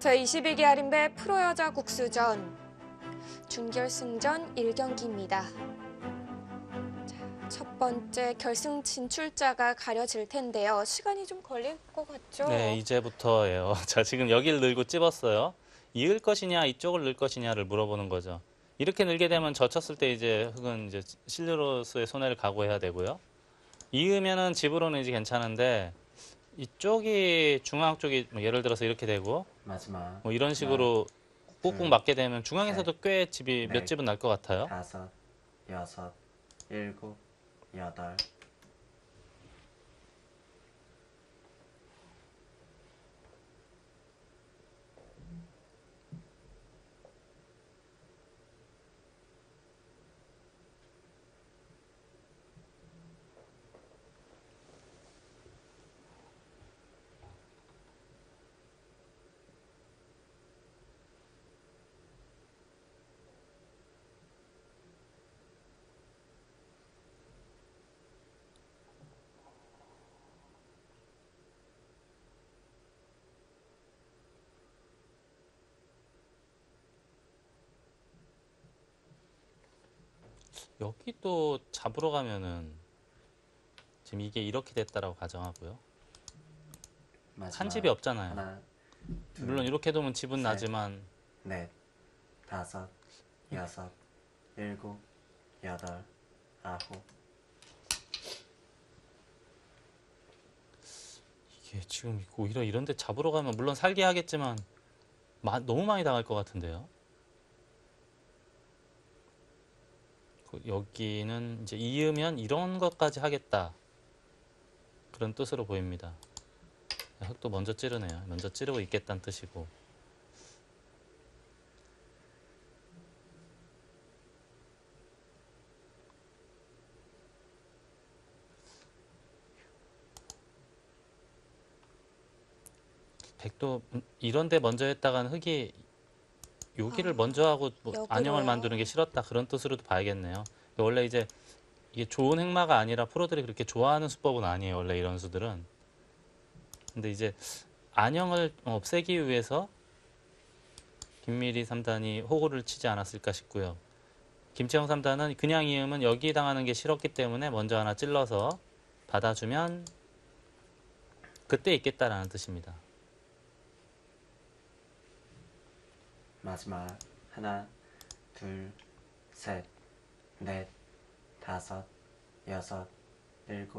제22기 아린배 프로여자 국수전 준결승전 1경기입니다. 첫 번째 결승 진출자가 가려질 텐데요. 시간이 좀 걸릴 것 같죠? 네, 이제부터예요. 자, 지금 여기를 늘고 찝었어요. 이을 것이냐, 이쪽을 늘 것이냐를 물어보는 거죠. 이렇게 늘게 되면 젖혔을 때 이제 흙은 이제 실루로스의 손해를 각오해야 되고요. 이으면은 집으로는 이제 괜찮은데 이쪽이 중앙 쪽이 뭐 예를 들어서 이렇게 되고 마지막 뭐 이런 식으로 꾹꾹 맞게 되면 중앙에서도 꽤 집이 몇 넷, 집은 날 것 같아요. 5, 6, 7, 8. 여기 또 잡으러 가면은 지금 이게 이렇게 됐다라고 가정하고요. 한 집이 없잖아요. 하나, 둘, 물론 이렇게 두면 집은 셋. 나지만 넷, 5, 6, 7, 8, 9. 이게 지금 오히려 이런 데 잡으러 가면 물론 살게 하겠지만 너무 많이 당할 것 같은데요. 여기는 이제 이으면 이런 것까지 하겠다. 그런 뜻으로 보입니다. 흙도 먼저 찌르네요. 먼저 찌르고 있겠다는 뜻이고. 백도 이런 데 먼저 했다가는 흙이 여기를 먼저 하고 뭐 안형을 만드는 게 싫었다. 그런 뜻으로도 봐야겠네요. 원래 이제 이게 좋은 행마가 아니라 프로들이 그렇게 좋아하는 수법은 아니에요. 원래 이런 수들은. 근데 이제 안형을 없애기 위해서 김미리 3단이 호구를 치지 않았을까 싶고요. 김채영 3단은 그냥 이으면 여기 당하는 게 싫었기 때문에 먼저 하나 찔러서 받아주면 그때 있겠다라는 뜻입니다. 마지막 하나, 둘, 셋, 넷, 5, 6, 7.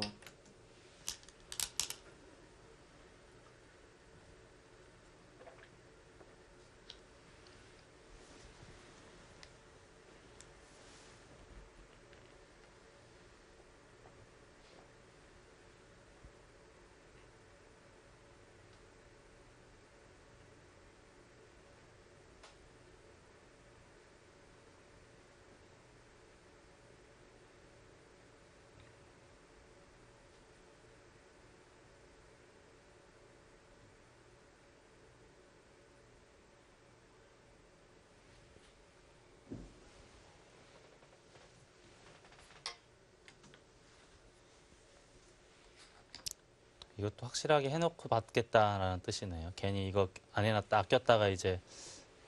이것도 확실하게 해놓고 받겠다라는 뜻이네요. 괜히 이거 안 해놨다 아꼈다가 이제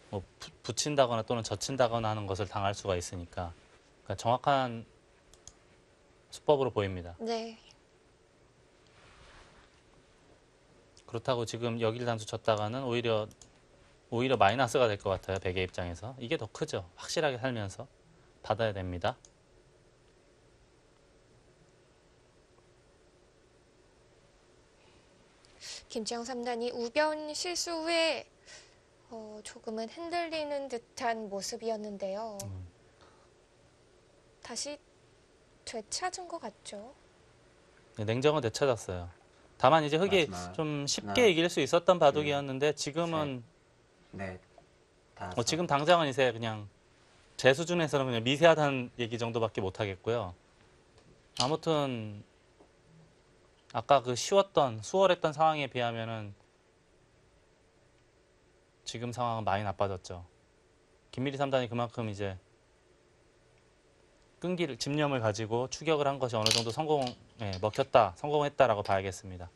뭐 붙인다거나 또는 젖힌다거나 하는 것을 당할 수가 있으니까 그러니까 정확한 수법으로 보입니다. 네. 그렇다고 지금 여길 단수 쳤다가는 오히려 마이너스가 될 것 같아요. 백의 입장에서. 이게 더 크죠. 확실하게 살면서 받아야 됩니다. 김채영 3단이 우변 실수 후에 조금은 흔들리는 듯한 모습이었는데요. 다시 되찾은 것 같죠? 네, 냉정은 되찾았어요. 다만 이제 흙이 마지막 좀 쉽게 하나, 이길 수 있었던 바둑이었는데 지금은 넷, 5. 지금 당장은 이제 그냥 제 수준에서는 그냥 미세하다는 얘기 정도밖에 못 하겠고요. 아무튼 아까 그 수월했던 상황에 비하면은 지금 상황은 많이 나빠졌죠. 김미리 3단이 그만큼 이제 집념을 가지고 추격을 한 것이 어느 정도 성공했다라고 봐야겠습니다.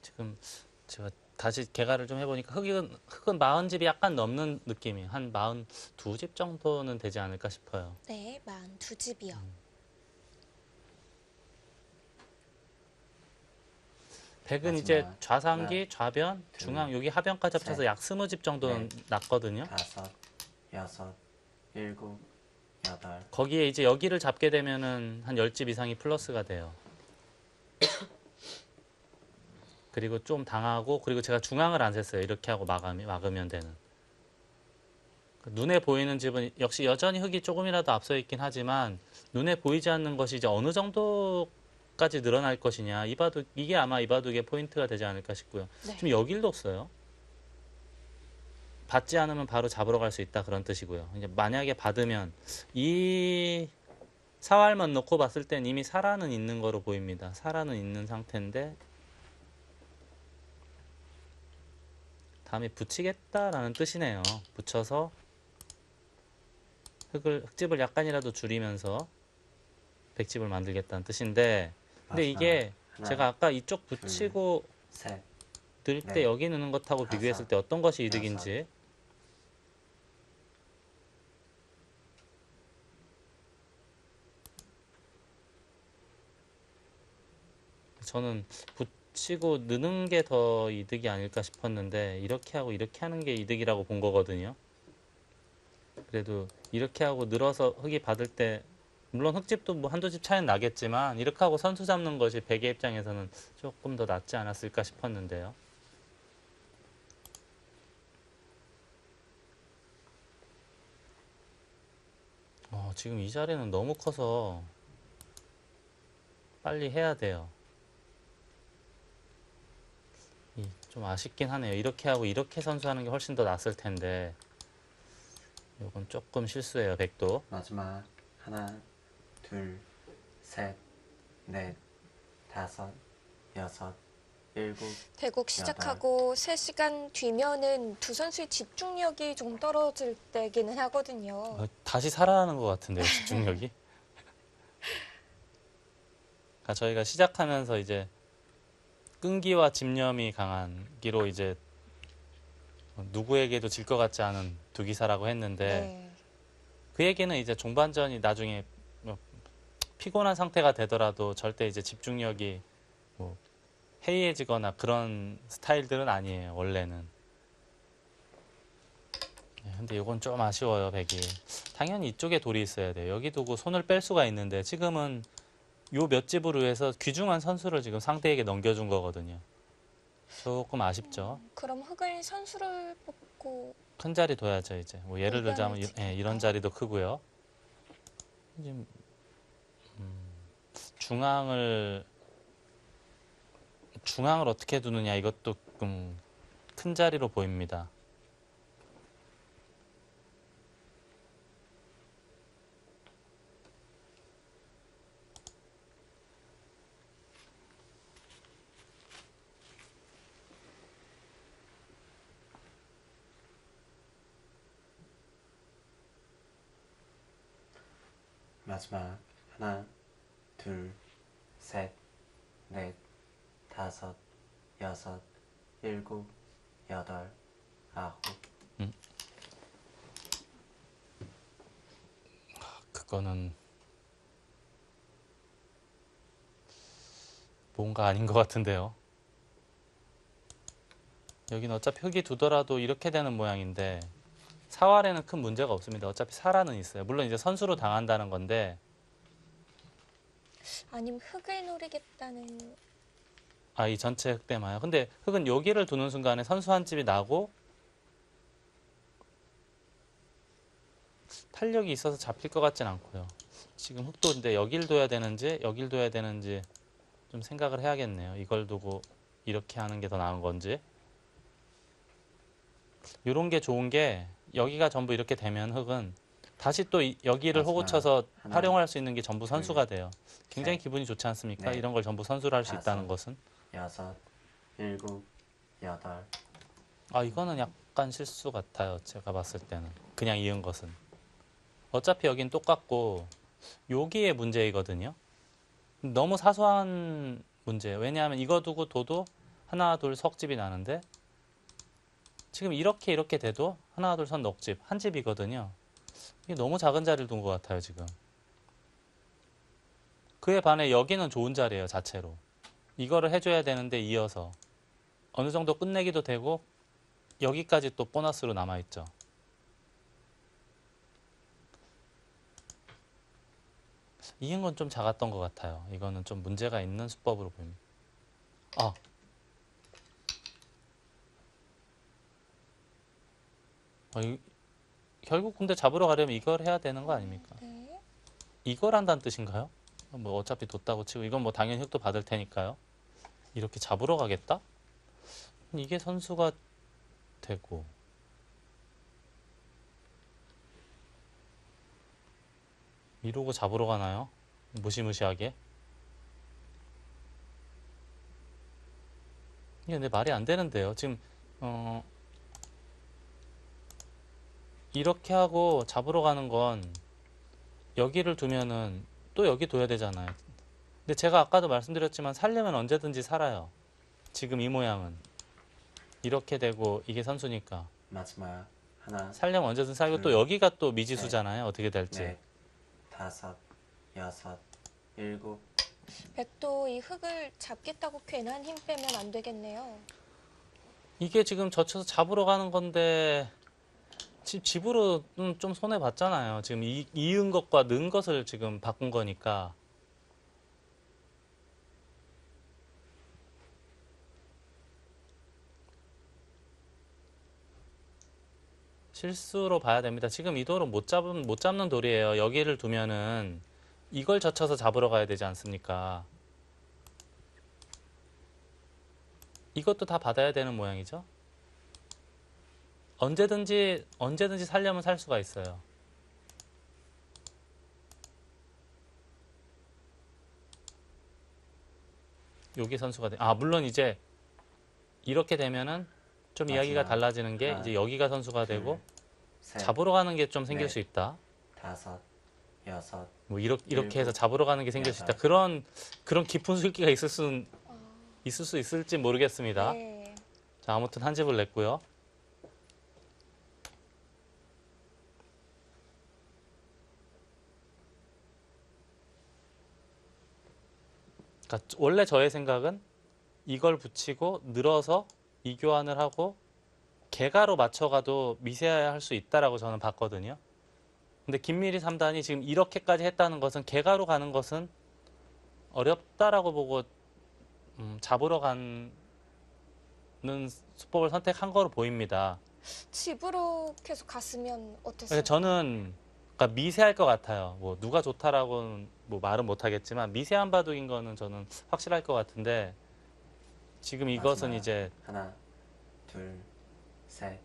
지금 제가 다시 개가를 좀 해보니까 흙은 40집이 약간 넘는 느낌이에요. 한 42집 정도는 되지 않을까 싶어요. 네, 42집이요. 백은 이제 마지막 좌상기, 하나, 좌변, 둘, 중앙 여기 하변까지 합쳐서 셋, 약 20집 정도는 났거든요. 5, 6, 7, 8, 거기에 이제 여기를 잡게 되면은 한 10집 이상이 플러스가 돼요. 그리고 좀 당하고, 그리고 제가 중앙을 안 셌어요. 이렇게 하고 막으면 되는. 눈에 보이는 집은 역시 여전히 흙이 조금이라도 앞서 있긴 하지만 눈에 보이지 않는 것이 이제 어느 정도까지 늘어날 것이냐. 이게 아마 이 바둑의 포인트가 되지 않을까 싶고요. 네. 지금 여길도 없어요. 받지 않으면 바로 잡으러 갈 수 있다 그런 뜻이고요. 이제 만약에 받으면 이 사활만 놓고 봤을 땐 이미 사라는 있는 거로 보입니다. 사라는 있는 상태인데 다음에 붙이겠다라는 뜻이네요. 붙여서 흙집을 약간이라도 줄이면서 백집을 만들겠다는 뜻인데 근데 마지막 이게 하나, 제가 아까 이쪽 붙이고 셋, 늘 때 넷, 여기 넣는 것하고 다섯, 비교했을 때 어떤 것이 이득인지 저는 붙이고 넣는 게 더 이득이 아닐까 싶었는데 이렇게 하고 이렇게 하는 게 이득이라고 본 거거든요. 그래도 이렇게 하고 늘어서 흙이 받을 때 물론 흙집도 뭐 한두 집 차이는 나겠지만 이렇게 하고 선수 잡는 것이 백의 입장에서는 조금 더 낫지 않았을까 싶었는데요. 지금 이 자리는 너무 커서 빨리 해야 돼요. 좀 아쉽긴 하네요. 이렇게 하고 이렇게 선수하는 게 훨씬 더 낫을 텐데 이건 조금 실수예요. 백도. 마지막 하나, 둘, 셋, 넷, 다섯, 여섯, 일곱, 대국 시작하고 3시간 뒤면은 두 선수의 집중력이 좀 떨어질 때기는 하거든요. 다시 살아나는 것 같은데요. 집중력이. 그러니까 저희가 시작하면서 이제 끈기와 집념이 강한 기로 이제 누구에게도 질 것 같지 않은 두 기사라고 했는데 네. 그 얘기는 이제 종반전이 나중에 뭐 피곤한 상태가 되더라도 절대 이제 집중력이 뭐 해이해지거나 그런 스타일들은 아니에요. 원래는. 근데 이건 좀 아쉬워요. 백이. 당연히 이쪽에 돌이 있어야 돼요. 여기 두고 손을 뺄 수가 있는데 지금은 요 몇 집으로 해서 귀중한 선수를 지금 상대에게 넘겨준 거거든요. 조금 아쉽죠. 그럼 흙을 선수를 뽑고 큰 자리 둬야죠 이제. 뭐 예를 들자면 이런 자리도 크고요. 이제 중앙을 어떻게 두느냐 이것도 큰 자리로 보입니다. 마지막 하나, 둘, 셋, 넷, 다섯, 여섯, 일곱, 여덟, 아홉. 그거는 뭔가 아닌 것 같은데요. 여기는 어차피 흙이 두더라도 이렇게 되는 모양인데 사활에는 큰 문제가 없습니다. 어차피 사라는 있어요. 물론 이제 선수로 당한다는 건데 아니면 흙을 노리겠다는 이 전체 흙대마요. 근데 흙은 여기를 두는 순간에 선수 한 집이 나고 탄력이 있어서 잡힐 것 같진 않고요. 지금 흙도 근데 여길 둬야 되는지 여길 둬야 되는지 좀 생각을 해야겠네요. 이걸 두고 이렇게 하는 게 더 나은 건지. 이런 게 좋은 게 여기가 전부 이렇게 되면 흙은 다시 또 여기를 마지막 호구쳐서 하나, 활용할 수 있는 게 전부 선수가 돼요. 굉장히 셋, 기분이 좋지 않습니까? 넷, 이런 걸 전부 선수로 할 수 있다는 다섯. 것은. 여섯, 일곱, 여덟. 이거는 약간 실수 같아요. 제가 봤을 때는. 그냥 이은 것은. 어차피 여긴 똑같고 여기에 문제이거든요. 너무 사소한 문제예요. 왜냐하면 이거 두고 둬도 하나 둘 석집이 나는데 지금 이렇게 돼도 하나 둘 선 넉집 한 집이거든요. 이게 너무 작은 자리를 둔 것 같아요 지금. 그에 반해 여기는 좋은 자리예요 자체로. 이거를 해줘야 되는데 이어서 어느 정도 끝내기도 되고 여기까지 또 보너스로 남아있죠. 이긴 건 좀 작았던 것 같아요. 이거는 좀 문제가 있는 수법으로 보입니다. 아, 결국 근데 잡으러 가려면 이걸 해야 되는 거 아닙니까? 네. 이걸 한다는 뜻인가요? 뭐 어차피 뒀다고 치고 이건 뭐 당연히 흑도 받을 테니까요. 이렇게 잡으러 가겠다? 이게 선수가 되고 이러고 잡으러 가나요? 무시무시하게. 이게 근데 말이 안 되는데요. 지금 이렇게 하고 잡으러 가는 건 여기를 두면은 또 여기 둬야 되잖아요. 근데 제가 아까도 말씀드렸지만 살려면 언제든지 살아요. 지금 이 모양은 이렇게 되고 이게 선수니까 마지막 하나, 살려면 언제든 살고 또 여기가 또 미지수잖아요. 어떻게 될지. 넷, 다섯, 여섯, 일곱. 백도 이 흙을 잡겠다고 괜한 힘 빼면 안 되겠네요. 이게 지금 젖혀서 잡으러 가는 건데 집으로는 좀 손해 봤잖아요. 지금 이은 것과 는 것을 지금 바꾼 거니까. 실수로 봐야 됩니다. 지금 이 돌은 못 잡는 돌이에요. 여기를 두면은 이걸 젖혀서 잡으러 가야 되지 않습니까? 이것도 다 받아야 되는 모양이죠. 언제든지 살려면 살 수가 있어요. 여기 선수가 물론 이제 이렇게 되면은 좀 이야기가 마지막 달라지는 게 하나, 이제 여기가 선수가 되고 셋, 잡으러 가는 게 좀 생길 넷, 수 있다. 다섯, 여섯, 뭐 이렇게 해서 일곱, 잡으러 가는 게 생길 수 있다. 여덟. 그런 깊은 술기가 있을 수 있을지 모르겠습니다. 네. 자, 아무튼 한 집을 냈고요. 그러니까 원래 저의 생각은 이걸 붙이고 늘어서 이교환을 하고 개가로 맞춰가도 미세해야 할 수 있다라고 저는 봤거든요. 근데 김미리 3단이 지금 이렇게까지 했다는 것은 개가로 가는 것은 어렵다라고 보고 잡으러 가는 수법을 선택한 거로 보입니다. 집으로 계속 갔으면 어땠을까요? 그러니까 저는 그러니까 미세할 것 같아요. 뭐 누가 좋다라고는 뭐 말은 못하겠지만 미세한 바둑인 거는 저는 확실할 것 같은데 지금 이것은 마지막 이제 하나, 둘, 셋,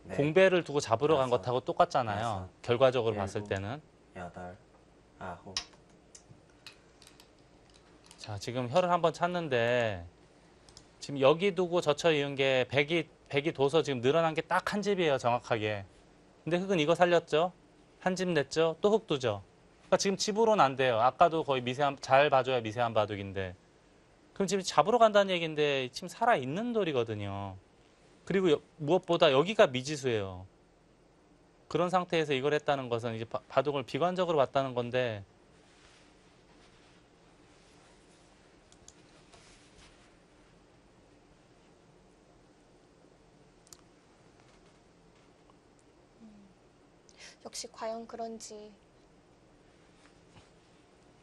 넷, 공배를 두고 잡으러 간 다섯, 것하고 똑같잖아요. 여섯, 결과적으로 일곱. 봤을 때는. 여덟, 아홉. 자, 지금 혀를 한번 찾는데 지금 여기 두고 젖혀 이은 게 백이 둬서 지금 늘어난 게 딱 한 집이에요, 정확하게. 근데 흙은 이거 살렸죠? 한 집 냈죠? 또 흙 두죠? 그러니까 지금 집으로는 안 돼요. 아까도 거의 잘 봐줘야 미세한 바둑인데. 그럼 지금 잡으러 간다는 얘기인데 지금 살아있는 돌이거든요. 그리고 무엇보다 여기가 미지수예요. 그런 상태에서 이걸 했다는 것은 이제 바둑을 비관적으로 봤다는 건데 역시 과연 그런지.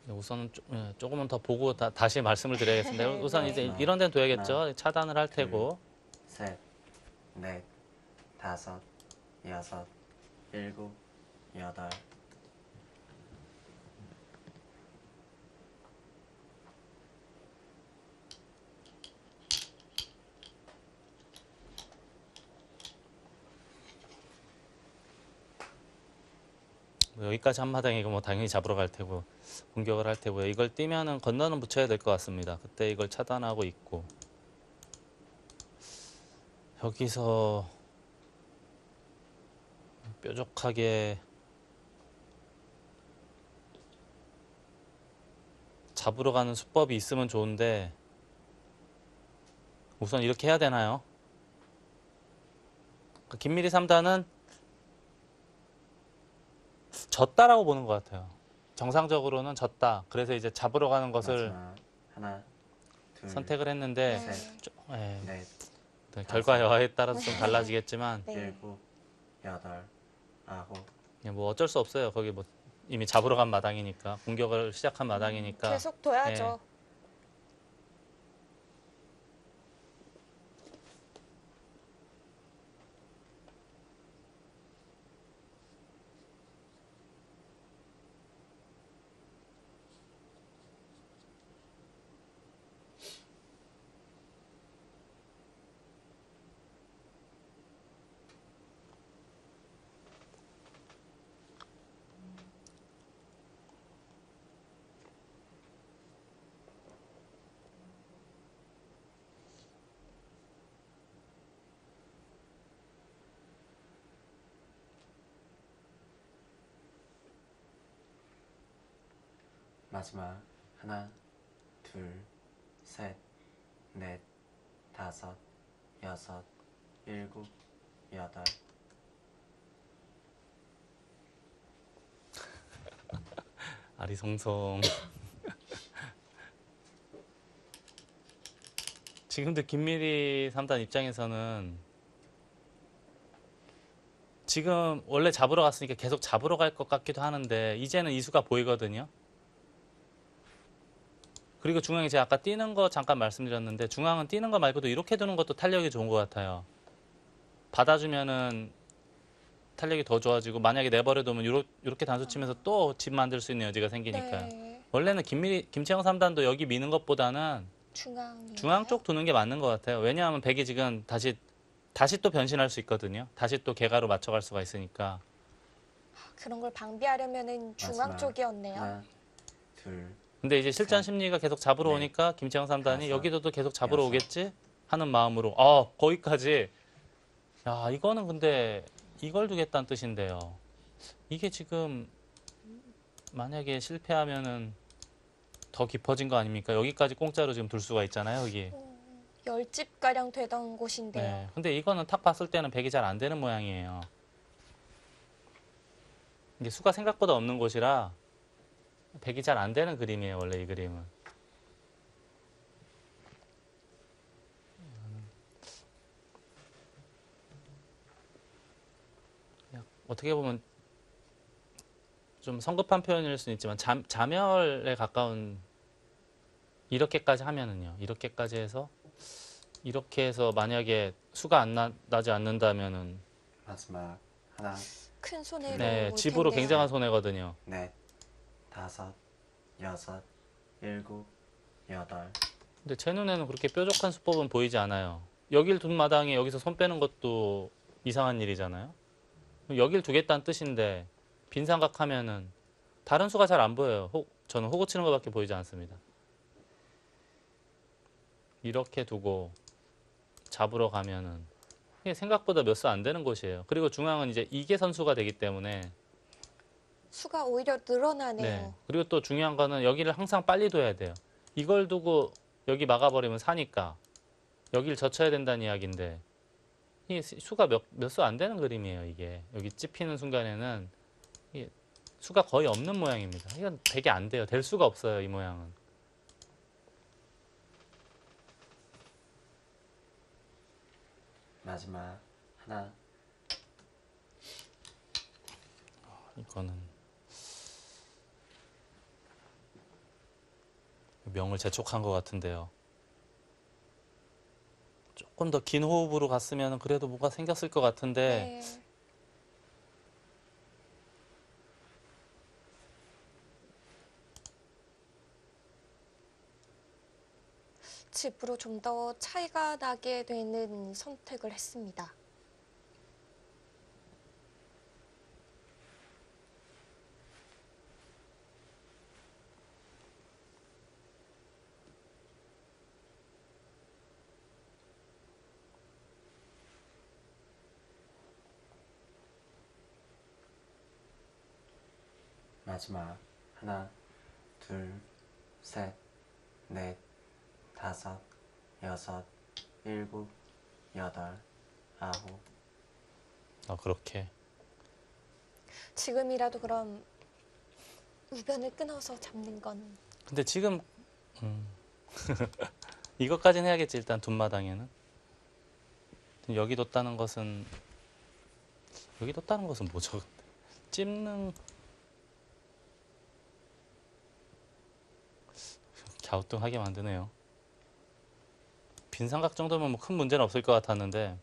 우선은 조금은 더 보고 다시 말씀을 드려야겠습니다. 네, 우선 네. 이제 이런 데는 둬야겠죠. 차단을 할 테고. 셋, 넷, 다섯, 여섯, 일곱, 여덟. 뭐 여기까지 한마당이고 뭐 당연히 잡으러 갈 테고 공격을 할 테고요. 이걸 뛰면은 건너는 붙여야 될 것 같습니다. 그때 이걸 차단하고 있고 여기서 뾰족하게 잡으러 가는 수법이 있으면 좋은데 우선 이렇게 해야 되나요? 김미리 3단은 졌다라고 보는 것 같아요. 정상적으로는 졌다. 그래서 이제 잡으러 가는 것을 마지막 하나, 둘, 선택을 했는데 네. 넷, 네, 결과 여하에 따라서 좀 네. 달라지겠지만 네. 일곱, 여덟, 아홉, 뭐 어쩔 수 없어요. 거기 뭐 이미 잡으러 간 마당이니까 공격을 시작한 마당이니까 계속 둬야죠. 마지막 하나, 둘, 셋, 넷, 다섯, 여섯, 일곱, 여덟. 아리송송. 지금도 김미리 3단 입장에서는 지금 원래 잡으러 갔으니까 계속 잡으러 갈 것 같기도 하는데 이제는 이수가 보이거든요. 그리고 중앙에 제가 아까 뛰는 거 잠깐 말씀드렸는데 중앙은 뛰는 거 말고도 이렇게 두는 것도 탄력이 좋은 것 같아요. 받아주면은 탄력이 더 좋아지고 만약에 내버려 두면 이렇게 단수 치면서 또 집 만들 수 있는 여지가 생기니까요. 네. 원래는 김채영 3단도 여기 미는 것보다는 중앙 쪽 두는 게 맞는 것 같아요. 왜냐하면 백이 지금 다시 또 변신할 수 있거든요. 다시 또 개가로 맞춰갈 수가 있으니까. 그런 걸 방비하려면은 중앙 마지막 쪽이었네요. 하나, 둘, 근데 이제 실전 셋, 심리가 계속 잡으러 넷, 오니까 김채영 3단이 다섯, 여기서도 계속 잡으러 여섯. 오겠지 하는 마음으로 거기까지. 야, 이거는 근데 이걸 두겠다는 뜻인데요. 이게 지금 만약에 실패하면은 더 깊어진 거 아닙니까? 여기까지 공짜로 지금 둘 수가 있잖아요, 여기. 10집 가량 되던 곳인데요. 네. 근데 이거는 탁 봤을 때는 백이 잘 안 되는 모양이에요. 이게 수가 생각보다 없는 곳이라 백이 잘 안 되는 그림이에요, 원래 이 그림은. 어떻게 보면 좀 성급한 표현일 수는 있지만 자멸에 가까운 이렇게까지 하면은요. 이렇게까지 해서 이렇게 해서 만약에 수가 나지 않는다면은 마지막 하나, 큰 손해로 네, 올 집으로 텐데요. 굉장한 손해거든요. 넷, 다섯, 여섯, 일곱, 여덟. 근데 제 눈에는 그렇게 뾰족한 수법은 보이지 않아요. 여길 둔 마당에 여기서 손 빼는 것도 이상한 일이잖아요. 여길 두겠다는 뜻인데 빈삼각하면은 다른 수가 잘 안 보여요. 저는 호구 치는 것밖에 보이지 않습니다. 이렇게 두고 잡으러 가면은 이게 생각보다 몇 수 안 되는 곳이에요. 그리고 중앙은 이제 이게 선수가 되기 때문에 수가 오히려 늘어나네요. 네. 그리고 또 중요한 거는 여기를 항상 빨리 둬야 돼요. 이걸 두고 여기 막아버리면 사니까 여기를 젖혀야 된다는 이야기인데 이 수가 몇 수 안 되는 그림이에요. 이게 여기 찝히는 순간에는 이게 수가 거의 없는 모양입니다. 이건 되게 안 돼요. 될 수가 없어요. 이 모양은. 마지막 하나, 이거는 명을 재촉한 것 같은데요. 조금 더 긴 호흡으로 갔으면 그래도 뭐가 생겼을 것 같은데 네. 집으로 좀 더 차이가 나게 되는 선택을 했습니다. 마지막 하나, 둘, 셋, 넷, 다섯, 여섯, 일곱, 여덟, 아홉. 그렇게. 지금이라도 그럼 우변을 끊어서 잡는 건 근데 지금 이것까지는 해야겠지. 일단 둔마당에는. 여기 뒀다는 것은 뭐죠? 근데? 찝는 갸우뚱하게 만드네요. 빈 삼각 정도면 뭐 큰 문제는 없을 것 같았는데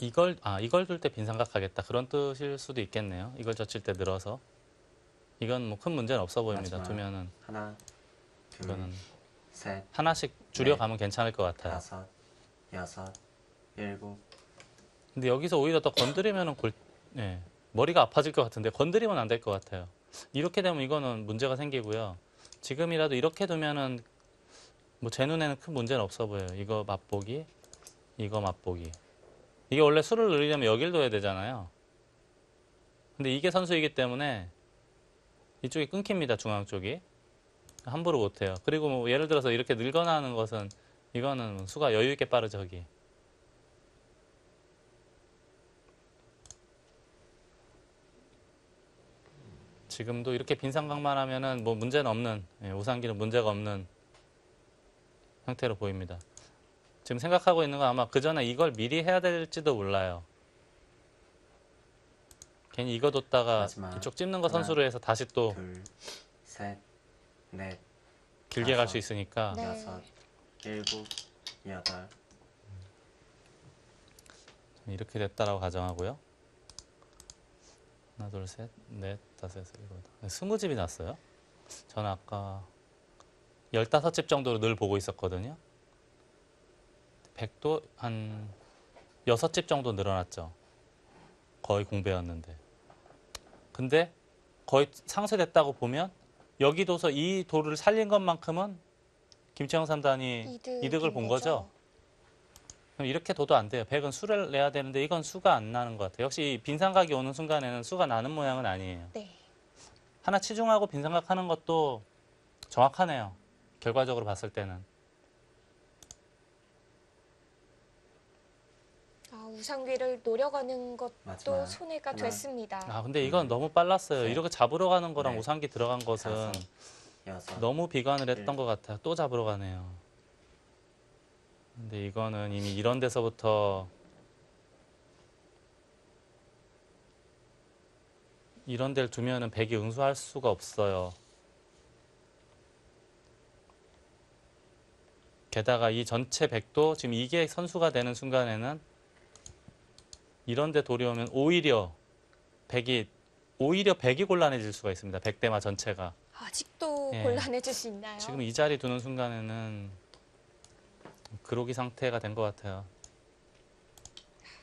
이걸 둘 때 빈 삼각 하겠다 그런 뜻일 수도 있겠네요. 이걸 젖힐 때 늘어서 이건 뭐 큰 문제는 없어 보입니다. 마지막. 두면은 하나, 둘, 이거는 셋, 하나씩 줄여가면 괜찮을 것 같아요. 다섯, 여섯, 일곱. 근데 여기서 오히려 더 건드리면은 머리가 아파질 것 같은데 건드리면 안 될 것 같아요. 이렇게 되면 이거는 문제가 생기고요. 지금이라도 이렇게 두면은 뭐 제 눈에는 큰 문제는 없어 보여요. 이거 맛보기, 이거 맛보기. 이게 원래 수를 늘리려면 여길 둬야 되잖아요. 근데 이게 선수이기 때문에 이쪽이 끊깁니다. 중앙 쪽이. 함부로 못해요. 그리고 뭐 예를 들어서 이렇게 늘거나 하는 것은 이거는 수가 여유 있게 빠르죠. 여기. 지금도 이렇게 빈 삼각만 하면은 뭐 문제는 없는, 우상기는 문제가 없는 형태로 보입니다. 지금 생각하고 있는 건 아마 그 전에 이걸 미리 해야 될지도 몰라요. 괜히 이거 뒀다가 마지막. 이쪽 찝는 거 하나, 선수로 해서 다시 또 둘, 셋, 넷, 길게 갈 다섯. 수 있으니까 네. 여섯, 일곱, 여덟. 이렇게 됐다라고 가정하고요. 하나, 둘, 셋, 넷, 다섯, 여섯, 일곱, 20집이 났어요. 저는 아까 15집 정도로 늘 보고 있었거든요. 100도 한 6집 정도 늘어났죠. 거의 공배였는데. 근데 거의 상쇄됐다고 보면 여기 둬서 이 돌을 살린 것만큼은 김채영 3단이 이득을 본 거죠. 그럼 이렇게 둬도 안 돼요. 100은 수를 내야 되는데 이건 수가 안 나는 것 같아요. 역시 빈삼각이 오는 순간에는 수가 나는 모양은 아니에요. 네. 하나 치중하고 빈삼각 하는 것도 정확하네요. 결과적으로 봤을 때는. 우상귀를 노려가는 것도 마지막. 손해가 하나. 됐습니다. 근데 이건 너무 빨랐어요. 셋, 이렇게 잡으러 가는 거랑 넷, 우상기 들어간 것은 다섯, 여섯. 너무 비관을 했던 것 같아요. 또 잡으러 가네요. 근데 이거는 이미 이런 데서부터 이런 데를 두면은 백이 응수할 수가 없어요. 게다가 이 전체 백도 지금 이게 선수가 되는 순간에는 이런 데 돌이 오면 오히려 백이 곤란해질 수가 있습니다. 백대마 전체가. 아직도 예. 곤란해질 수 있나요? 지금 이 자리 두는 순간에는 그로기 상태가 된 것 같아요.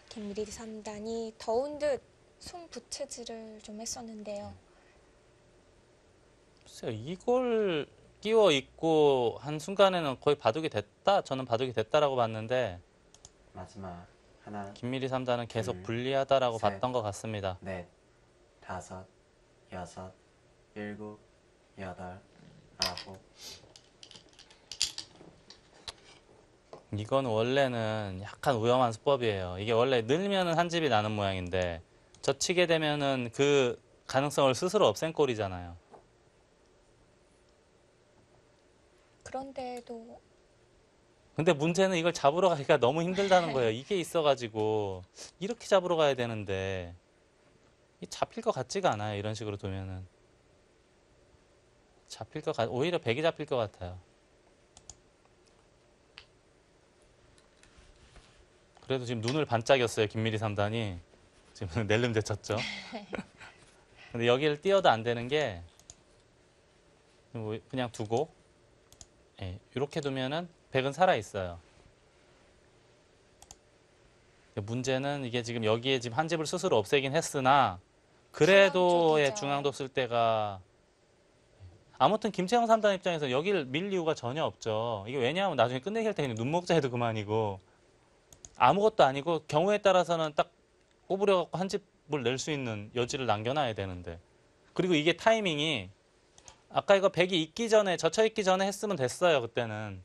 김미리 3단이 더운 듯 손 부채질을 좀 했었는데요. 글쎄요, 이걸 끼워 입고 한 순간에는 거의 바둑이 됐다. 저는 바둑이 됐다라고 봤는데 마지막. 하나, 김미리 3단은 계속 둘, 불리하다라고 셋. 봤던 것 같습니다. 넷, 다섯, 여섯, 일곱, 여덟, 아홉. 이건 원래는 약간 위험한 수법이에요. 이게 원래 늘면은 한 집이 나는 모양인데 젖히게 되면은 그 가능성을 스스로 없앤 꼴이잖아요. 그런데도 근데 문제는 이걸 잡으러 가기가 너무 힘들다는 거예요. 이게 있어가지고 이렇게 잡으러 가야 되는데 이 잡힐 것 같지가 않아요. 이런 식으로 두면은 오히려 백이 잡힐 것 같아요. 그래도 지금 눈을 반짝였어요. 김미리 3단이 지금 낼름 되쳤죠. 근데 여기를 띄어도 안 되는 게 그냥 두고 이렇게 두면은 백은 살아 있어요. 문제는 이게 지금 여기에 지금 한 집을 스스로 없애긴 했으나 그래도 중앙 쪽이죠. 중앙도 쓸 때가 아무튼 김채영 3단 입장에서 여기를 밀 이유가 전혀 없죠. 이게 왜냐하면 나중에 끝내기 할 때는 눈목자 해도 그만이고 아무것도 아니고 경우에 따라서는 딱 꼽으려 갖고 한 집을 낼 수 있는 여지를 남겨놔야 되는데. 그리고 이게 타이밍이 아까 이거 100이 있기 전에 젖혀 있기 전에 했으면 됐어요. 그때는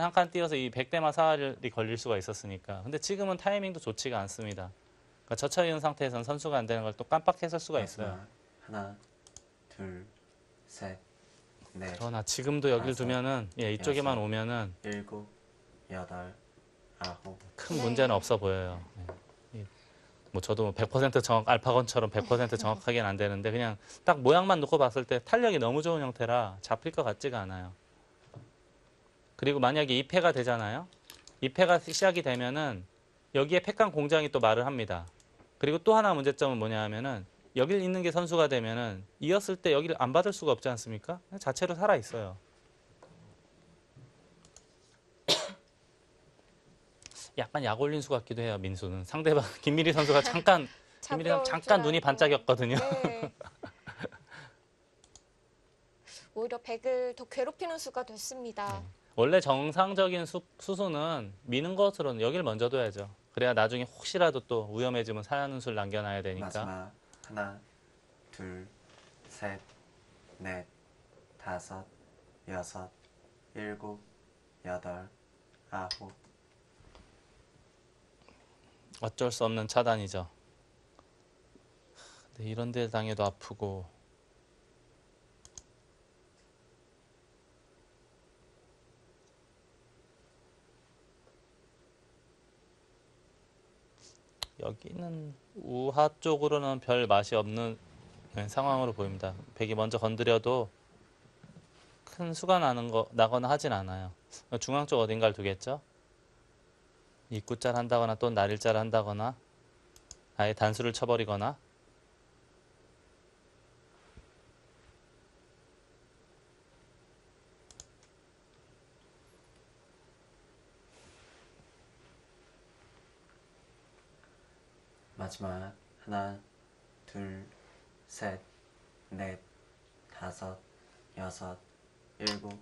한 칸 띄어서 이 100대마 사활이 걸릴 수가 있었으니까. 근데 지금은 타이밍도 좋지가 않습니다. 그러니까 젖혀 있는 상태에서는 선수가 안 되는 걸 또 깜빡했을 수가 있어요. 마지막 하나, 둘, 셋, 넷, 그러나 지금도 여길 다섯, 두면은 이쪽에만 여섯. 오면은 일곱, 여덟, 아홉. 큰 네. 문제는 없어 보여요. 뭐 저도 100% 정확 알파곤처럼 100% 정확하게는 안 되는데 그냥 딱 모양만 놓고 봤을 때 탄력이 너무 좋은 형태라 잡힐 것 같지가 않아요. 그리고 만약에 2패가 되잖아요. 2패가 시작이 되면은 여기에 패강 공장이 또 말을 합니다. 그리고 또 하나 문제점은 뭐냐 하면은 여길 있는 게 선수가 되면은 이었을 때 여기를 안 받을 수가 없지 않습니까? 자체로 살아 있어요. 약간 약 올린 수 같기도 해요. 민수는 상대방 김미리 선수가 김미리 선수 잠깐 눈이 반짝였거든요. 네. 오히려 백을 더 괴롭히는 수가 됐습니다. 원래 정상적인 수수는 미는 것으로는 여길 먼저 둬야죠. 그래야 나중에 혹시라도 또 위험해지면 사는 수를 남겨놔야 되니까. 마지막 하나, 둘, 셋, 넷, 다섯, 여섯, 일곱, 여덟, 아홉. 어쩔 수 없는 차단이죠. 근데 이런 데 당해도 아프고. 여기는 우하 쪽으로는 별 맛이 없는 상황으로 보입니다. 백이 먼저 건드려도 큰 수가 나거나 하진 않아요. 중앙 쪽 어딘가를 두겠죠? 입구짤 한다거나 또 날일짤 한다거나 아예 단수를 쳐버리거나. 마지막 하나, 둘, 셋, 넷, 다섯, 여섯, 일곱.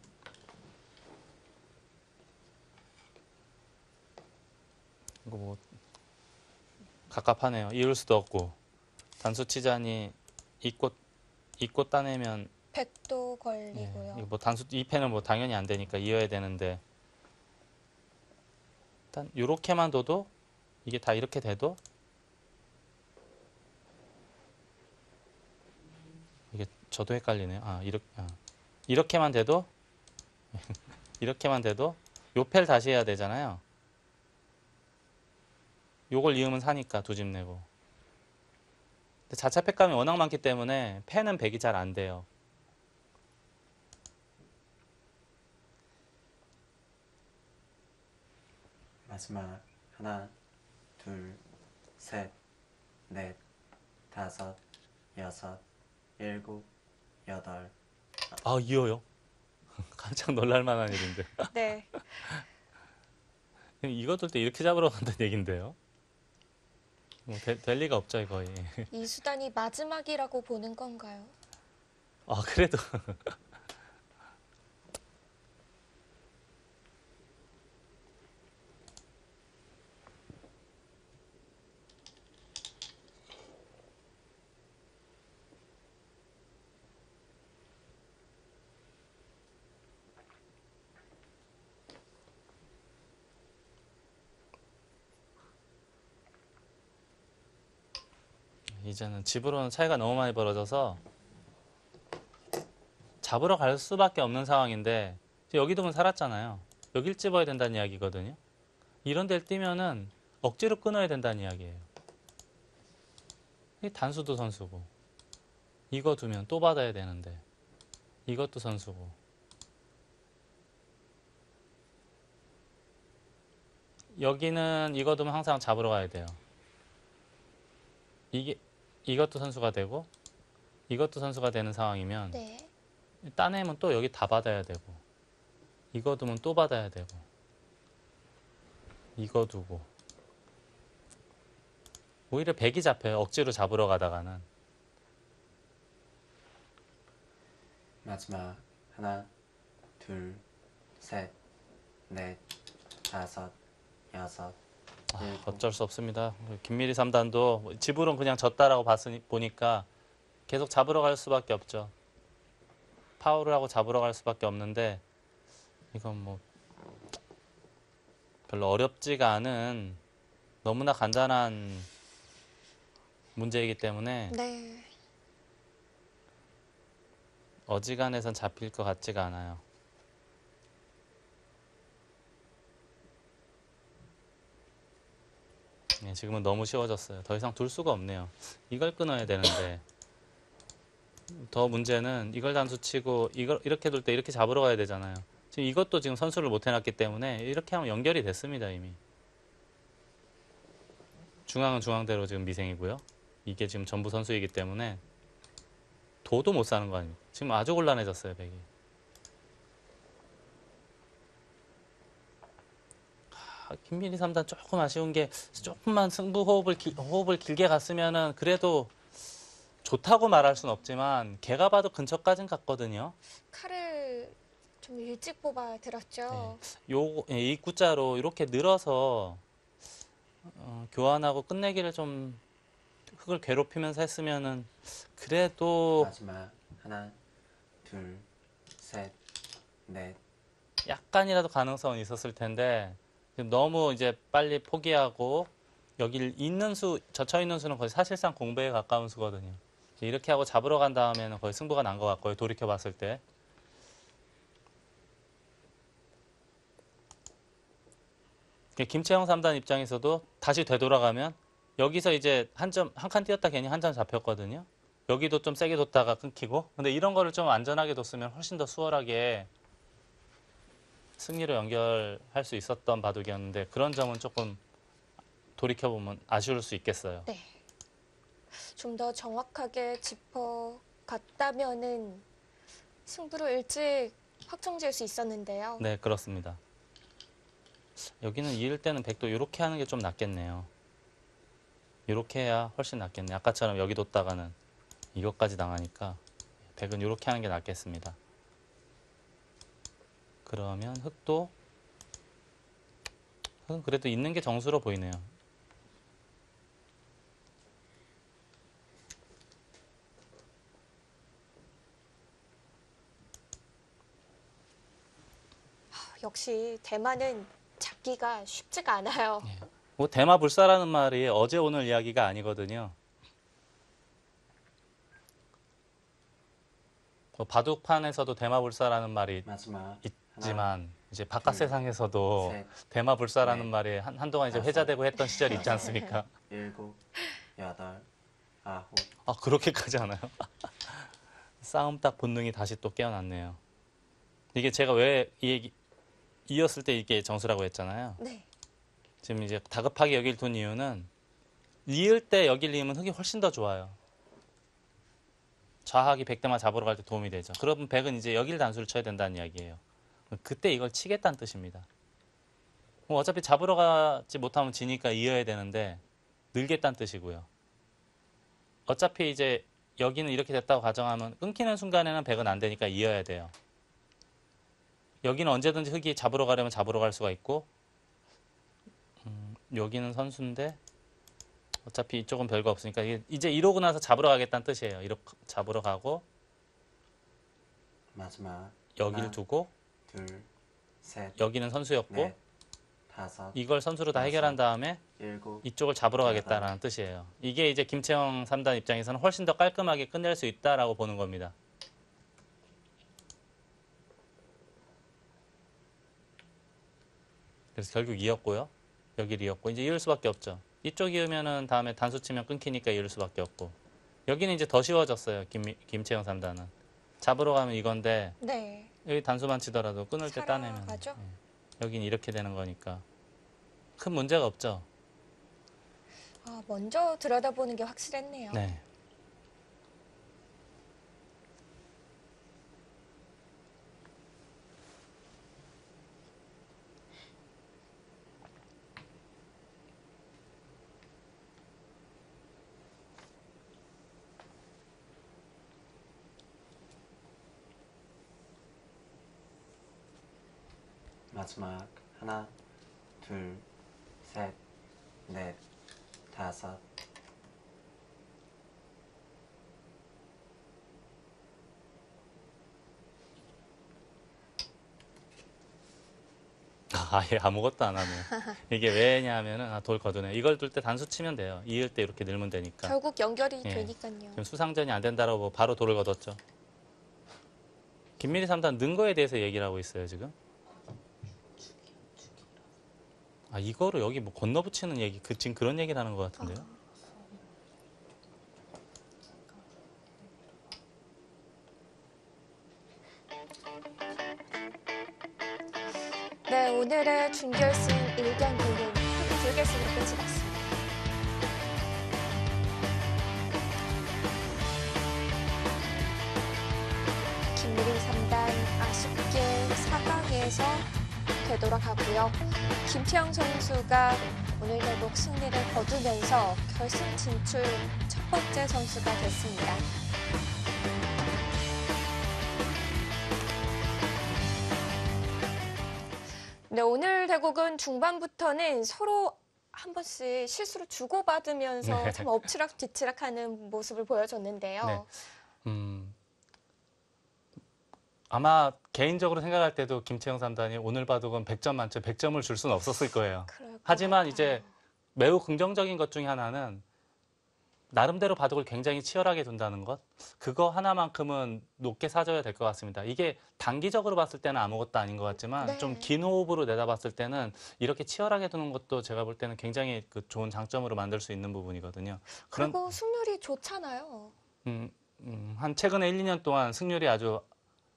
이거 뭐 갑갑하네요. 이을 수도 없고 단수 치자니 이꽃 따내면 백도 예, 걸리고요. 이거 뭐 단수 2패는 뭐 당연히 안 되니까 이어야 되는데 일단 요렇게만 둬도 이게 다 이렇게 돼도 이게 저도 헷갈리네요. 이렇게만 돼도 이렇게만 돼도 요 패를 다시 해야 되잖아요. 요걸 이으면 사니까 두 집 내고. 근데 자체 패감이 워낙 많기 때문에 패는 백이 잘 안 돼요. 마지막 하나, 둘, 셋, 넷, 다섯, 여섯, 일곱, 여덟. 아, 이어요? 깜짝 놀랄 만한 일인데. 네. 이거 둘 때 이렇게 잡으러 간다는 얘긴데요. 뭐 될 리가 없죠, 거의. 이 수단이 마지막이라고 보는 건가요? 아, 그래도. 이제는 집으로는 차이가 너무 많이 벌어져서 잡으러 갈 수밖에 없는 상황인데 여기 두면 살았잖아요. 여길 집어야 된다는 이야기거든요. 이런 데를 뛰면은 억지로 끊어야 된다는 이야기예요. 이 단수도 선수고 이거 두면 또 받아야 되는데 이것도 선수고 여기는 이거 두면 항상 잡으러 가야 돼요. 이것도 선수가 되고 이것도 선수가 되는 상황이면 네. 따내면 또 여기 다 받아야 되고 이거 두면 또 받아야 되고 이거 두고 오히려 백이 잡혀요. 억지로 잡으러 가다가는. 마지막 하나, 둘, 셋, 넷, 다섯, 여섯, 일곱, 어쩔 수 없습니다. 김미리 3단도 지불은 그냥 졌다라고 보니까 계속 잡으러 갈 수밖에 없죠. 파울을 하고 잡으러 갈 수밖에 없는데 이건 뭐 별로 어렵지가 않은 너무나 간단한 문제이기 때문에 네. 어지간해선 잡힐 것 같지가 않아요. 네, 지금은 너무 쉬워졌어요. 더 이상 둘 수가 없네요. 이걸 끊어야 되는데 더 문제는 이걸 단수 치고 이걸 이렇게 둘 때 이렇게 잡으러 가야 되잖아요. 지금 이것도 지금 선수를 못 해놨기 때문에 이렇게 하면 연결이 됐습니다 이미. 중앙은 중앙대로 지금 미생이고요. 이게 지금 전부 선수이기 때문에 도도 못 사는 거 아닙니까? 지금 아주 곤란해졌어요 백이. 김민희 3단 조금 아쉬운 게 조금만 승부 호흡을 길게 갔으면은 그래도 좋다고 말할 순 없지만 걔가 봐도 근처까진 갔거든요. 칼을 좀 일찍 뽑아 들었죠. 이 입구자로 이렇게 늘어서 교환하고 끝내기를 좀 흙을 괴롭히면서 했으면은 그래도 마지막 하나, 둘, 셋, 넷, 약간이라도 가능성은 있었을 텐데 지금 너무 이제 빨리 포기하고 여기 젖혀 있는 수는 거의 사실상 공배에 가까운 수거든요. 이렇게 하고 잡으러 간 다음에는 거의 승부가 난 것 같고요. 돌이켜 봤을 때. 김채영 3단 입장에서도 다시 되돌아가면 여기서 이제 한 칸 뛰었다 괜히 한 점 잡혔거든요. 여기도 좀 세게 뒀다가 끊기고. 근데 이런 거를 좀 안전하게 뒀으면 훨씬 더 수월하게 승리로 연결할 수 있었던 바둑이었는데 그런 점은 조금 돌이켜보면 아쉬울 수 있겠어요. 네. 좀 더 정확하게 짚어갔다면은 승부를 일찍 확정지을 수 있었는데요. 네, 그렇습니다. 여기는 이을 때는 백도 이렇게 하는 게 좀 낫겠네요. 이렇게 해야 훨씬 낫겠네. 아까처럼 여기 뒀다가는 이것까지 당하니까 백은 이렇게 하는 게 낫겠습니다. 그러면 흑은 그래도 있는 게 정수로 보이네요. 역시 대만은 잡기가 쉽지가 않아요. 뭐 대마불사라는 말이 어제 오늘 이야기가 아니거든요. 바둑판에서도 대마불사라는 말이 마지막 하나, 있지만 이제 바깥 세상에서도 셋, 대마불사라는 넷, 말이 한동안 이제 다섯, 회자되고 했던 시절이 있지 않습니까? 일곱, 여덟, 아홉, 아, 그렇게까지 하나요? 싸움 딱 본능이 다시 또 깨어났네요. 이게 제가 왜 이 얘기 이었을 때 이게 정수라고 했잖아요. 네. 지금 이제 다급하게 여길 둔 이유는 이을 때 여길 이으면 흙이 훨씬 더 좋아요. 좌학이 100대만 잡으러 갈 때 도움이 되죠. 그러면 100은 이제 여길 단수를 쳐야 된다는 이야기예요. 그때 이걸 치겠다는 뜻입니다. 어차피 잡으러 가지 못하면 지니까 이어야 되는데 늘겠다는 뜻이고요. 어차피 이제 여기는 이렇게 됐다고 가정하면 끊기는 순간에는 100은 안 되니까 이어야 돼요. 여기는 언제든지 흙이 잡으러 가려면 잡으러 갈 수가 있고 여기는 선수인데 어차피 이쪽은 별거 없으니까 이제 이러고 나서 잡으러 가겠다는 뜻이에요. 이렇게 잡으러 가고 마지막 여기를 하나, 두고 둘, 셋, 여기는 선수였고 넷, 다섯, 이걸 선수로 다 여섯, 해결한 다음에 일곱, 이쪽을 잡으러 가겠다라는 뜻이에요. 이게 이제 김채영 3단 입장에서는 훨씬 더 깔끔하게 끝낼 수 있다라고 보는 겁니다. 그래서 결국 이었고요. 여기를 이었고 이제 이을 수밖에 없죠. 이쪽 이으면은 다음에 단수 치면 끊기니까 이을 수밖에 없고 여기는 이제 더 쉬워졌어요. 김채영 3단은 잡으러 가면 이건데 네. 여기 단수만 치더라도 끊을 때 따내면 살아가죠. 여긴 이렇게 되는 거니까 큰 문제가 없죠. 아, 먼저 들여다보는 게 확실했네요. 네. 마지막 하나, 둘, 셋, 넷, 다섯, 아예 아무것도 안 하네요. 이게 왜냐하면은 돌 거두네. 이걸 둘 때 단수 치면 돼요. 이을 때 이렇게 늘면 되니까. 결국 연결이 예. 되니까요. 지금 수상전이 안 된다라고 바로 돌을 거뒀죠. 김미리 3단 는 거에 대해서 얘기를 하고 있어요 지금. 아 이거를 여기 뭐 건너붙이는 얘기, 지금 그런 얘기를 하는 것 같은데요. 네, 오늘의 준결승 1경기는 불결승으로 끝이 났습니다. 김미리 3단 아쉽게 4강에서 되돌아가고요. 김태형 선수가 오늘 결국 승리를 거두면서 결승 진출 첫 번째 선수가 됐습니다. 네, 오늘 대국은 중반부터는 서로 한 번씩 실수를 주고받으면서 네. 참 엎치락뒤치락하는 모습을 보여줬는데요. 네. 아마 개인적으로 생각할 때도 김채영 3단이 오늘 바둑은 100점 만점 100점을 줄 수는 없었을 거예요. 그럴 것 하지만 같아요. 이제 매우 긍정적인 것 중에 하나는 나름대로 바둑을 굉장히 치열하게 둔다는 것, 그거 하나만큼은 높게 사줘야 될 것 같습니다. 이게 단기적으로 봤을 때는 아무것도 아닌 것 같지만 네. 좀 긴 호흡으로 내다봤을 때는 이렇게 치열하게 두는 것도 제가 볼 때는 굉장히 그 좋은 장점으로 만들 수 있는 부분이거든요. 그리고 승률이 좋잖아요. 한 최근에 1, 2년 동안 승률이 아주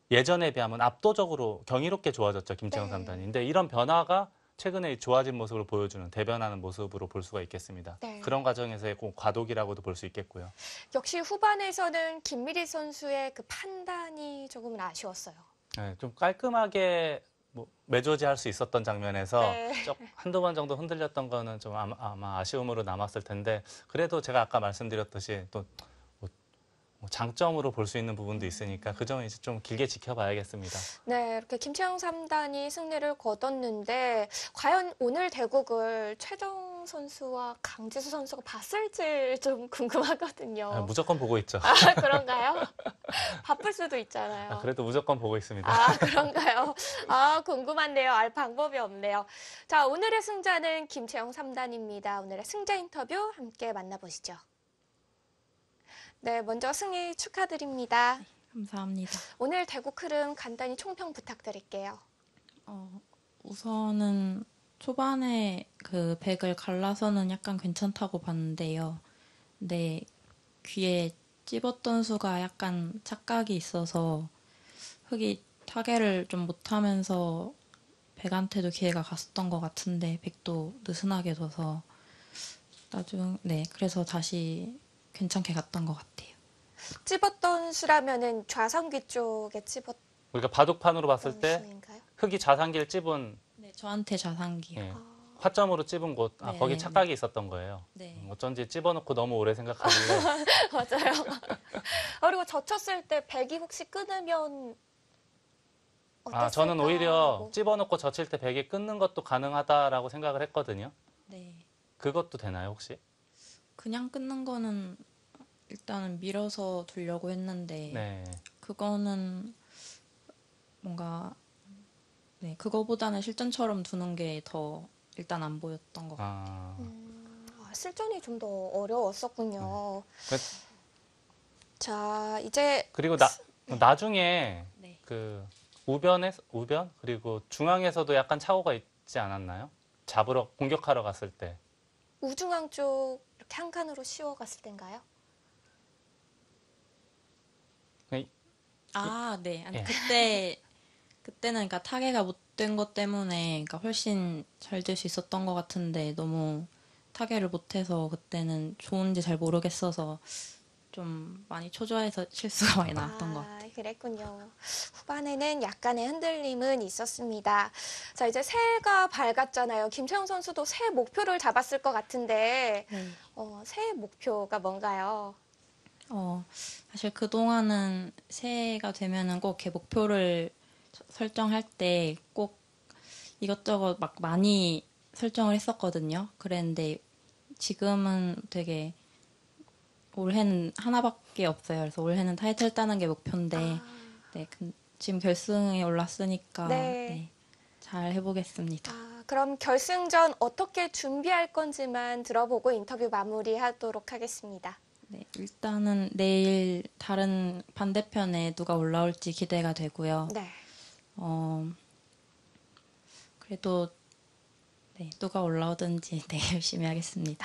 예전에 비하면 압도적으로 경이롭게 좋아졌죠, 김채영 네. 3단이. 근데 이런 변화가 최근에 좋아진 모습을 보여주는, 대변하는 모습으로 볼 수가 있겠습니다. 네. 그런 과정에서의 꼭 과도기라고도 볼 수 있겠고요. 역시 후반에서는 김미리 선수의 그 판단이 조금은 아쉬웠어요. 네, 좀 깔끔하게 뭐 매조지할 수 있었던 장면에서 네. 한두 번 정도 흔들렸던 거는 좀 아마 아쉬움으로 남았을 텐데, 그래도 제가 아까 말씀드렸듯이 또 뭐 장점으로 볼 수 있는 부분도 있으니까 그 점은 이제 좀 길게 지켜봐야겠습니다. 네, 이렇게 김채영 3단이 승리를 거뒀는데 과연 오늘 대국을 최정 선수와 강지수 선수가 봤을지 좀 궁금하거든요. 아, 무조건 보고 있죠. 아, 그런가요? 바쁠 수도 있잖아요. 그래도 무조건 보고 있습니다. 아, 그런가요? 아, 궁금한데요. 알 방법이 없네요. 자, 오늘의 승자는 김채영 3단입니다. 오늘의 승자 인터뷰 함께 만나보시죠. 네, 먼저 승리 축하드립니다. 감사합니다. 오늘 대국 흐름 간단히 총평 부탁드릴게요. 우선은 초반에 그 백을 갈라서는 약간 괜찮다고 봤는데요. 근데 귀에 찝었던 수가 약간 착각이 있어서 흑이 타개를 좀 못하면서 백한테도 기회가 갔었던 것 같은데 백도 느슨하게 둬서 그래서 다시 괜찮게 갔던 것 같아요. 찝었던 수라면은 좌상귀 쪽에 찝었던 우리가 바둑판으로 봤을 때 수인가요? 흑이 좌상기를 찝은 네, 저한테 좌상기요. 예, 화점으로 찝은 곳, 네. 거기 착각이 있었던 거예요. 네. 어쩐지 찝어놓고 너무 오래 생각하길래 맞아요. 그리고 젖혔을 때 백이 혹시 끊으면 어땠을까? 저는 오히려 하고. 찝어놓고 젖힐 때 베개 끊는 것도 가능하다라고 생각을 했거든요. 네. 그것도 되나요 혹시? 그냥 끊는 거는 일단은 밀어서 두려고 했는데 네. 그거는 뭔가 그거보다는 실전처럼 두는 게 더 일단 안 보였던 것 같아요. 실전이 좀 더 어려웠었군요. 그- 자, 이제 그리고 나중에 네. 그 우변 그리고 중앙에서도 약간 착오가 있지 않았나요? 잡으러 공격하러 갔을 때. 우중앙 쪽 이렇게 한 칸으로 씌워갔을 땐가요? 네. 아니, 예. 그때는 그러니까 타개가 못 된 것 때문에 그러니까 훨씬 잘 될 수 있었던 것 같은데 너무 타개를 못해서 그때는 좋은지 잘 모르겠어서 좀 많이 초조해서 실수가 많이 나왔던 것 같아요. 그랬군요. 후반에는 약간의 흔들림은 있었습니다. 자, 이제 새해가 밝았잖아요. 김채영 선수도 새해 목표를 잡았을 것 같은데 네. 새해 목표가 뭔가요? 사실 그동안은 새해가 되면은 꼭 이렇게 목표를 설정할 때 꼭 이것저것 막 많이 설정을 했었거든요. 그랬는데 지금은 되게 올해는 하나밖에 없어요. 그래서 올해는 타이틀 따는 게 목표인데 네, 지금 결승에 올랐으니까 네. 네, 잘 해보겠습니다. 그럼 결승전 어떻게 준비할 건지만 들어보고 인터뷰 마무리하도록 하겠습니다. 네, 일단은 내일 다른 반대편에 누가 올라올지 기대가 되고요. 네. 그래도 네, 누가 올라오든지 네, 열심히 하겠습니다.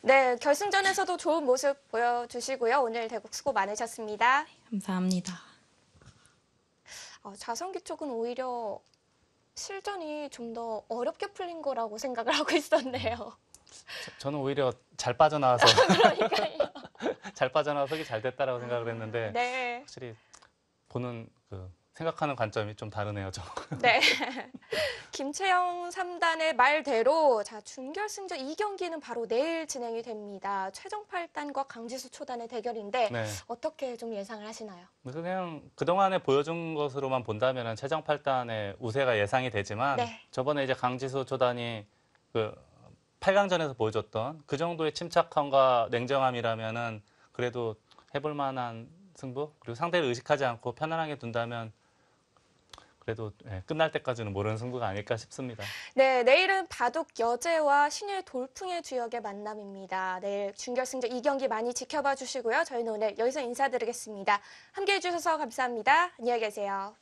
네, 결승전에서도 좋은 모습 보여주시고요. 오늘 대국 수고 많으셨습니다. 감사합니다. 자성기 쪽은 오히려 실전이 좀 더 어렵게 풀린 거라고 생각을 하고 있었네요. 저는 오히려 잘 빠져나와서 그러니까요. 잘 빠져나와서 흑이 잘 됐다라고 생각을 했는데 네. 확실히 보는 생각하는 관점이 좀 다르네요. 저. 네. 김채영 3단의 말대로 준결승전 2경기는 바로 내일 진행이 됩니다. 최정 8단과 강지수 초단의 대결인데 네. 어떻게 좀 예상을 하시나요? 그냥 그동안에 보여준 것으로만 본다면 최정 8단의 우세가 예상이 되지만 네. 저번에 이제 강지수 초단이 8강전에서 보여줬던 그 정도의 침착함과 냉정함이라면은 그래도 해볼 만한 승부, 그리고 상대를 의식하지 않고 편안하게 둔다면 그래도 끝날 때까지는 모르는 승부가 아닐까 싶습니다. 네, 내일은 바둑 여제와 신예 돌풍의 주역의 만남입니다. 내일 준결승전 2경기 많이 지켜봐 주시고요. 저희는 오늘 여기서 인사드리겠습니다. 함께해 주셔서 감사합니다. 안녕히 계세요.